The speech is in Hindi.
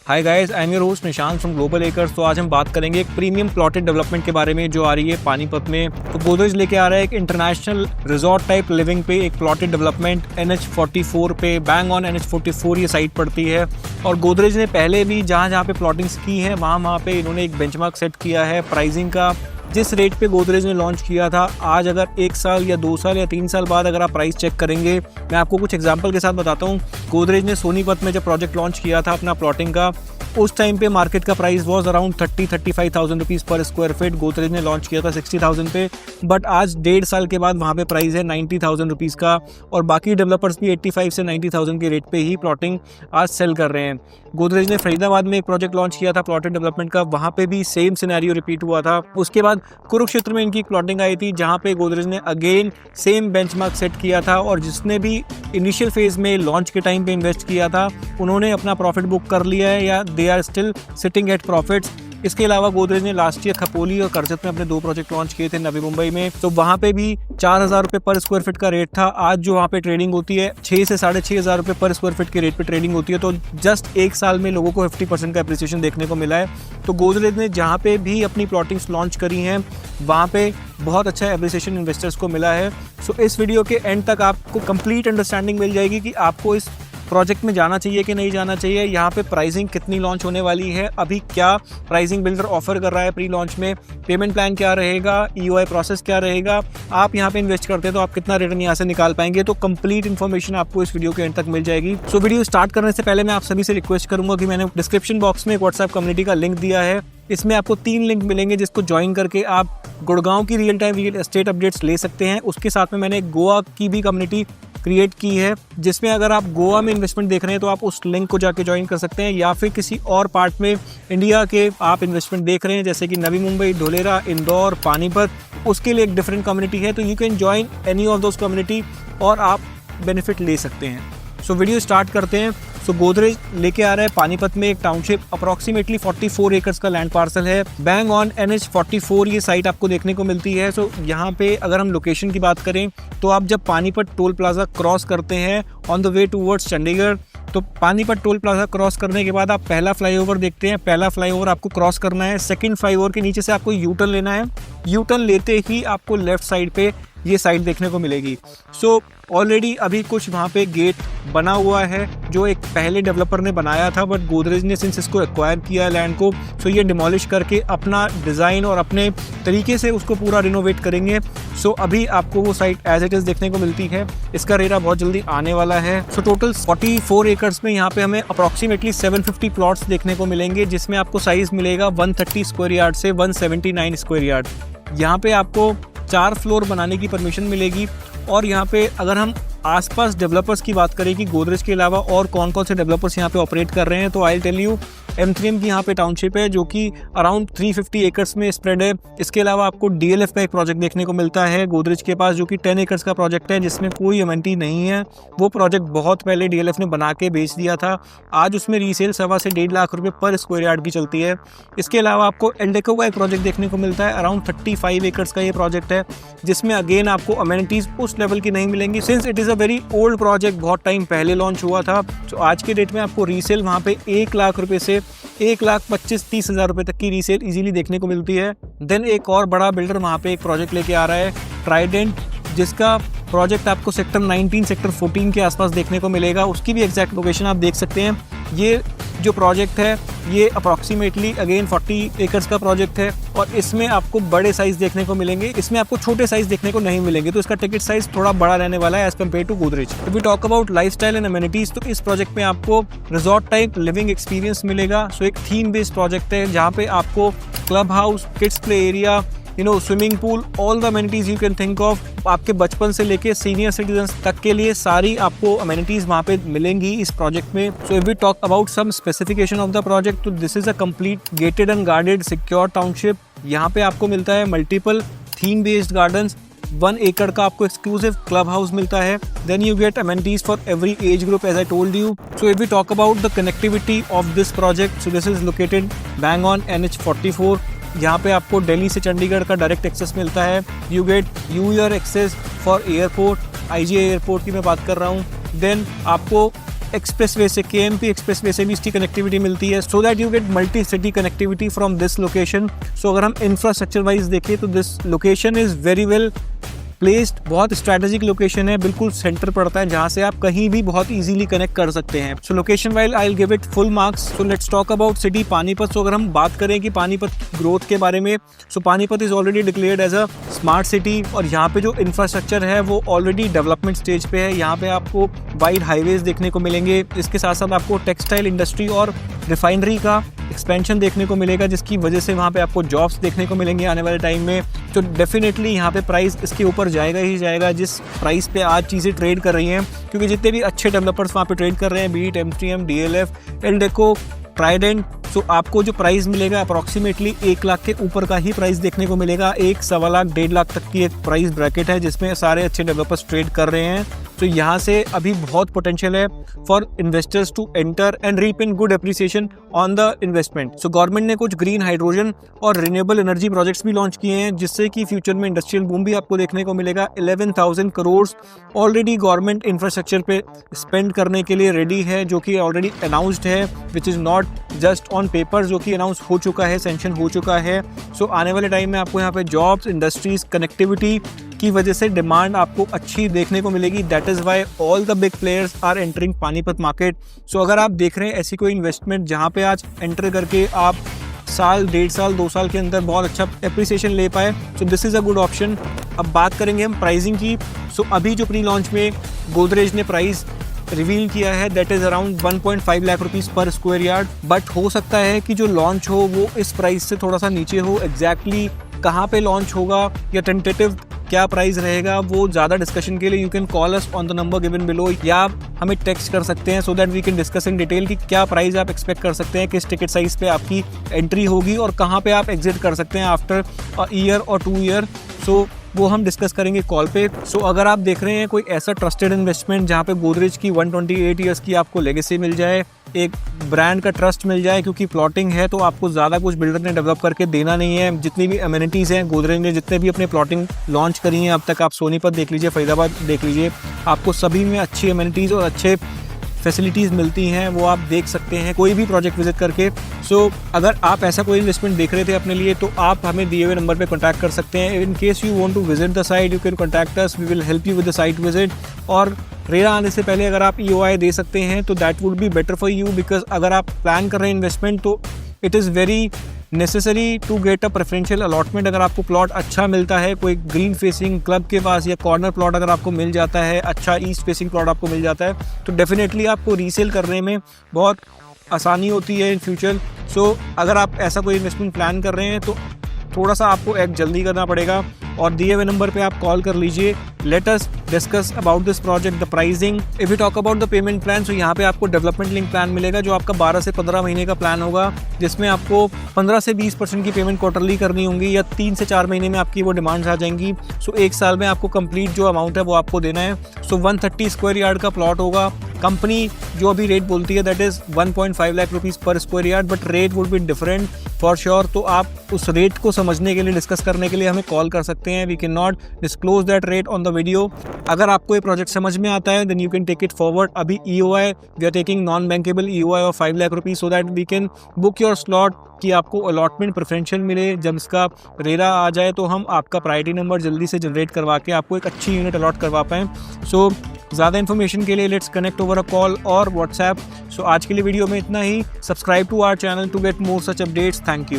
Hi guys, I am your host Nishant from global acres. तो आज हम बात करेंगे एक प्रीमियम प्लॉटेड डेवलपमेंट के बारे में जो आ रही है पानीपत में। तो गोदरेज लेके आ रहा है एक इंटरनेशनल रिजॉर्ट टाइप लिविंग पे एक प्लॉटेड डेवलपमेंट NH44 पे, बैंग ऑन NH44 ये साइट पड़ती है। और गोदरेज ने पहले भी जहाँ पे प्लॉटिंग्स की है वहाँ पे इन्होंने एक बेंचमार्क सेट किया है प्राइसिंग का। जिस रेट पे गोदरेज ने लॉन्च किया था, आज अगर 1 साल या 2 साल या 3 साल बाद अगर आप प्राइस चेक करेंगे, मैं आपको कुछ एग्जांपल के साथ बताता हूँ। गोदरेज ने सोनीपत में जब प्रोजेक्ट लॉन्च किया था अपना प्लॉटिंग का, उस टाइम पे मार्केट का प्राइस वॉज अराउंड 35,000 रुपीज़ पर स्क्वायर फीट। गोदरेज ने लॉन्च किया था 60,000 पे, बट आज 1.5 साल के बाद वहाँ पे प्राइस है 90,000 रुपीज़ का। और बाकी डेवलपर्स भी 85 से 90,000 के रेट पे ही प्लॉटिंग आज सेल कर रहे हैं। गोदरेज ने फरीदाबाद में एक प्रोजेक्ट लॉन्च किया था प्लॉटेड डेवलपमेंट का, वहाँ पे भी सेम सिनेरियो रिपीट हुआ था। उसके बाद कुरुक्षेत्र में इनकी प्लॉटिंग आई थी, जहाँ पे गोदरेज ने अगेन सेम बेंचमार्क सेट किया था। और जिसने भी इनिशियल फेज में लॉन्च के टाइम पे इन्वेस्ट किया था, उन्होंने अपना प्रॉफिट बुक कर लिया है या they are still sitting at profits. इसके अलावा गोदरेज ने लास्ट ईयर खपोली और करजत में अपने 2 प्रोजेक्ट लॉन्च किए थे नवी मुंबई में। तो वहाँ पे भी 4,000 रुपये पर स्क्वायर फीट का रेट था। आज जो वहाँ पे ट्रेडिंग होती है 6 से 6,500 रुपये पर स्क्वायर फीट के रेट पे ट्रेडिंग होती है। तो जस्ट 1 साल में लोगों को 50% का एप्रिसिएशन देखने को मिला है। तो गोदरेज ने जहाँ पे भी अपनी प्लॉटिंग्स लॉन्च करी हैं, वहाँ पे बहुत अच्छा एप्रिसिएशन इन्वेस्टर्स को मिला है। सो इस वीडियो के एंड तक आपको कंप्लीट अंडरस्टैंडिंग मिल जाएगी कि आपको इस प्रोजेक्ट में जाना चाहिए कि नहीं जाना चाहिए, यहाँ पे प्राइसिंग कितनी लॉन्च होने वाली है, अभी क्या प्राइसिंग बिल्डर ऑफर कर रहा है प्री लॉन्च में, पेमेंट प्लान क्या रहेगा, EOI प्रोसेस क्या रहेगा, आप यहाँ पे इन्वेस्ट करते हैं तो आप कितना रिटर्न यहाँ से निकाल पाएंगे। तो कंप्लीट इन्फॉर्मेशन आपको इस वीडियो के एंड तक मिल जाएगी। सो वीडियो स्टार्ट करने से पहले मैं आप सभी से रिक्वेस्ट करूंगा कि मैंने डिस्क्रिप्शन बॉक्स में एक व्हाट्सएप कम्युनिटी का लिंक दिया है। इसमें आपको 3 लिंक मिलेंगे जिसको ज्वाइन करके आप गुड़गांव की real time real estate updates ले सकते हैं। उसके साथ में मैंने गोवा की भी कम्युनिटी क्रिएट की है, जिसमें अगर आप गोवा में इन्वेस्टमेंट देख रहे हैं तो आप उस लिंक को जाके ज्वाइन कर सकते हैं, या फिर किसी और पार्ट में इंडिया के आप इन्वेस्टमेंट देख रहे हैं जैसे कि नवी मुंबई, धोलेरा, इंदौर, पानीपत, उसके लिए एक डिफरेंट कम्युनिटी है। तो you can join any of those community और आप बेनिफिट ले सकते हैं। सो वीडियो स्टार्ट करते हैं। सो गोदरेज लेके आ रहा है पानीपत में एक टाउनशिप, अप्रॉक्सीमेटली 44 एकर्स का लैंड पार्सल है। बैंग ऑन NH44 ये साइट आपको देखने को मिलती है। सो यहाँ पे अगर हम लोकेशन की बात करें तो आप जब पानीपत टोल प्लाजा क्रॉस करते हैं on the way towards Chandigarh, तो पानीपत टोल प्लाजा क्रॉस करने के बाद आप पहला फ्लाईओवर देखते हैं। पहला फ्लाईओवर आपको क्रॉस करना है, सेकंड फ्लाईओवर के नीचे से आपको यू टर्न लेना है। यू टर्न लेते ही आपको लेफ्ट साइड पे ये साइट देखने को मिलेगी। सो ऑलरेडी अभी कुछ वहाँ पे गेट बना हुआ है जो एक पहले डेवलपर ने बनाया था, बट गोदरेज ने सिंस इसको एक्वायर किया लैंड को, सो ये डिमोलिश करके अपना डिज़ाइन और अपने तरीके से उसको पूरा रिनोवेट करेंगे। सो अभी आपको वो साइट एज इट इज़ देखने को मिलती है। इसका रेरा बहुत जल्दी आने वाला है। सो टोटल 44 एकर्स में यहाँ पे हमें अप्रॉक्सीमेटली 750 प्लॉट्स देखने को मिलेंगे, जिसमें आपको साइज़ मिलेगा 130 स्क्वायर यार्ड से 179 स्क्वायर यार्ड। यहाँ पे आपको 4 फ्लोर बनाने की परमिशन मिलेगी। और यहाँ पे अगर हम आसपास डेवलपर्स की बात करें कि गोदरेज के अलावा और कौन कौन से डेवलपर्स यहाँ पे ऑपरेट कर रहे हैं, तो आई टेल यू M3M की यहाँ पे टाउनशिप है जो कि अराउंड 350 एकर्स में स्प्रेड है। इसके अलावा आपको DLF का एक प्रोजेक्ट देखने को मिलता है गोदरेज के पास, जो कि 10 एकर्स का प्रोजेक्ट है जिसमें कोई एमेनिटी नहीं है। वो प्रोजेक्ट बहुत पहले DLF ने बना के बेच दिया था। आज उसमें रीसेल 1.25 से 1.5 लाख रुपये पर स्क्वायर यार्ड की चलती है। इसके अलावा आपको एल्डेको का एक प्रोजेक्ट देखने को मिलता है, अराउंड 35 एकर्स का ये प्रोजेक्ट है, जिसमें अगेन आपको अमेनिटीज़ उस लेवल की नहीं मिलेंगी since it is a very old project, बहुत टाइम पहले लॉन्च हुआ था। तो आज के डेट में आपको रीसेल वहाँ पे 1 लाख रुपये से 1,25,30,000 रुपये तक की रीसेल इजीली देखने को मिलती है। देन एक और बड़ा बिल्डर वहाँ पे एक प्रोजेक्ट लेके आ रहा है ट्राइडेंट, जिसका प्रोजेक्ट आपको सेक्टर 19 सेक्टर 14 के आसपास देखने को मिलेगा। उसकी भी एग्जैक्ट लोकेशन आप देख सकते हैं। ये जो प्रोजेक्ट है ये अप्रॉक्सीमेटली अगेन 40 एकर्स का प्रोजेक्ट है, और इसमें आपको बड़े साइज़ देखने को मिलेंगे, इसमें आपको छोटे साइज़ देखने को नहीं मिलेंगे। तो इसका टिकट साइज़ थोड़ा बड़ा रहने वाला है as compare to Godrej. If we talk about lifestyle and amenities, तो इस प्रोजेक्ट में आपको रिजॉर्ट टाइप लिविंग एक्सपीरियंस मिलेगा। सो एक थीम बेस्ड प्रोजेक्ट है जहाँ पे आपको club house, kids play area, swimming pool, all the amenities you can think of, आपके बचपन से लेके सीनियर सिटीजन्स तक के लिए सारी आपको अमेनिटीज़ वहाँ पे मिलेंगी इस प्रोजेक्ट में। So if we talk about some specification of the project, तो this is a complete gated and guarded secure township. यहाँ पे आपको मिलता है मल्टीपल थीम बेस्ड गार्डन्स, 1 एकड़ का आपको एक्सक्लूसिव क्लब हाउस मिलता है। Then you get amenities for every age group as I told you. So if we talk about the connectivity of this project, so this is located bang on NH44। यहाँ पे आपको दिल्ली से चंडीगढ़ का डायरेक्ट एक्सेस मिलता है। You get your access for airport, IGA airport की मैं बात कर रहा हूँ। देन आपको एक्सप्रेसवे से, KMP एक्सप्रेसवे से भी इसकी कनेक्टिविटी मिलती है, so that you get multi city connectivity from this location. So अगर हम इंफ्रास्ट्रक्चर वाइज देखें तो this location is very well placed, बहुत स्ट्रैटेजिक लोकेशन है, बिल्कुल सेंटर पड़ता है जहाँ से आप कहीं भी बहुत इजीली कनेक्ट कर सकते हैं। So location wise I will give it full marks. So let's talk about city Panipat. So अगर हम बात करें कि पानीपत ग्रोथ के बारे में, so Panipat is already declared as a smart city और यहाँ पे जो इंफ्रास्ट्रक्चर है वो ऑलरेडी डेवलपमेंट स्टेज पे है। यहाँ पे आपको वाइड हाईवेज देखने को मिलेंगे, इसके साथ साथ आपको टेक्सटाइल इंडस्ट्री और रिफाइनरी का एक्सपेंशन देखने को मिलेगा, जिसकी वजह से वहाँ पे आपको जॉब्स देखने को मिलेंगे आने वाले टाइम में। तो डेफिनेटली यहाँ पे प्राइस इसके ऊपर जाएगा ही जाएगा जिस प्राइस पे आज चीज़ें ट्रेड कर रही हैं, क्योंकि जितने भी अच्छे डेवलपर्स वहाँ पे ट्रेड कर रहे हैं, बीट, MTM, DLF, Eldeco, Trident, so आपको जो प्राइस मिलेगा अप्रॉक्सीमेटली 1 लाख के ऊपर का ही प्राइस देखने को मिलेगा। 1, सवा लाख, 1.5 लाख तक की एक प्राइस ब्रैकेट है जिसमें सारे अच्छे डेवलपर्स ट्रेड कर रहे हैं। तो यहाँ से अभी बहुत पोटेंशियल है for investors to enter and reap in good appreciation on the investment. So government ने कुछ ग्रीन हाइड्रोजन और रिन्यूएबल एनर्जी प्रोजेक्ट्स भी लॉन्च किए हैं, जिससे कि फ्यूचर में इंडस्ट्रियल बूम भी आपको देखने को मिलेगा। 11,000 करोड़ ऑलरेडी गवर्नमेंट इंफ्रास्ट्रक्चर पे स्पेंड करने के लिए रेडी है, जो कि ऑलरेडी अनाउंस्ड है, which is not just on paper, जो कि अनाउंस हो चुका है, सेंक्शन हो चुका है। सो आने वाले टाइम में आपको यहाँ पे जॉब्स, इंडस्ट्रीज, कनेक्टिविटी की वजह से डिमांड आपको अच्छी देखने को मिलेगी। That is why all the big players are entering Panipat market. So अगर आप देख रहे हैं ऐसी कोई इन्वेस्टमेंट जहाँ पे आज एंटर करके आप साल, 1.5 साल, 2 साल के अंदर बहुत अच्छा एप्रिसिएशन ले पाए, so this is a good option. अब बात करेंगे हम प्राइसिंग की। सो अभी जो प्री लॉन्च में गोदरेज ने प्राइस रिवील किया है, that is around 1.5 lakh rupees पर स्क्वायर यार्ड, बट हो सकता है कि जो लॉन्च हो वो इस प्राइस से थोड़ा सा नीचे हो। एग्जैक्टली कहाँ पे लॉन्च होगा या टेंटेटिव क्या प्राइस रहेगा, वो ज़्यादा डिस्कशन के लिए you can call us on the number given below, या आप हमें टेक्स्ट कर सकते हैं, so that we can discuss in detail कि क्या प्राइस आप एक्सपेक्ट कर सकते हैं, किस टिकट साइज़ पे आपकी एंट्री होगी और कहाँ पे आप एग्जिट कर सकते हैं आफ्टर अ ईयर और 2 ईयर। सो वो हम डिस्कस करेंगे कॉल पे। सो अगर आप देख रहे हैं कोई ऐसा ट्रस्टेड इन्वेस्टमेंट जहाँ पे गोदरेज की 128 ईयर्स की आपको लेगेसी मिल जाए, एक ब्रांड का ट्रस्ट मिल जाए, क्योंकि प्लॉटिंग है तो आपको ज़्यादा कुछ बिल्डर ने डेवलप करके देना नहीं है। जितनी भी एमिनिटीज़ हैं गोदरेज ने, जितने भी अपने प्लॉटिंग लॉन्च करी हैं अब तक, आप सोनीपत देख लीजिए, फरीदाबाद देख लीजिए, आपको सभी में अच्छी एमिनिटीज़ और अच्छे फैसिलिटीज़ मिलती हैं, वो आप देख सकते हैं कोई भी प्रोजेक्ट विजिट करके। सो अगर आप ऐसा कोई इन्वेस्टमेंट देख रहे थे अपने लिए तो आप हमें दिए हुए नंबर पे कॉन्टैक्ट कर सकते हैं। In case you want to visit the site you can contact us, we will help you with the site visit. और रेरा आने से पहले अगर आप EOI दे सकते हैं तो that would be better for you, because अगर आप प्लान कर रहे हैं इन्वेस्टमेंट तो it is very necessary to get a preferential allotment. अगर आपको प्लॉट अच्छा मिलता है कोई ग्रीन फेसिंग क्लब के पास या कॉर्नर प्लॉट अगर आपको मिल जाता है, अच्छा ईस्ट फेसिंग प्लॉट आपको मिल जाता है, तो डेफिनेटली आपको रीसेल करने में बहुत आसानी होती है इन फ्यूचर। सो अगर आप ऐसा कोई इन्वेस्टमेंट प्लान कर रहे हैं तो थोड़ा सा आपको एक्ट जल्दी करना पड़ेगा और दिए हुए नंबर पे आप कॉल कर लीजिए। Let us discuss about this project, the pricing. If you talk about the payment plan, तो यहाँ पे आपको डेवलपमेंट लिंक प्लान मिलेगा जो आपका 12 से 15 महीने का प्लान होगा, जिसमें आपको 15 से 20% की पेमेंट क्वार्टरली करनी होंगी या 3 से 4 महीने में आपकी वो डिमांड्स आ जाएंगी। सो 1 साल में आपको कंप्लीट जो अमाउंट है वो आपको देना है। सो 130 स्क्वायर यार्ड का प्लॉट होगा। कंपनी जो अभी रेट बोलती है दैट इज़ 1.5 लाख रुपीज़ पर square yard, but rate would be different for sure. तो आप उस रेट को समझने के लिए, डिस्कस करने के लिए हमें कॉल कर सकते हैं। We can not disclose that rate on the video. अगर आपको ये प्रोजेक्ट समझ में आता है then you can take it forward. अभी EOI we are taking non bankable EOI of 5 lakh rupees, so that we can book your slot कि आपको अलॉटमेंट प्रेफरेंशियल मिले। जब इसका रेरा आ जाए तो हम आपका प्रायोरिटी नंबर जल्दी से जनरेट करवा के आपको एक अच्छी यूनिट अलॉट करवा पाएँ। सो ज़्यादा इन्फॉर्मेशन के लिए let's connect over a call और व्हाट्सएप। सो आज के लिए वीडियो में इतना ही। Subscribe to our channel to get more such updates. Thank you.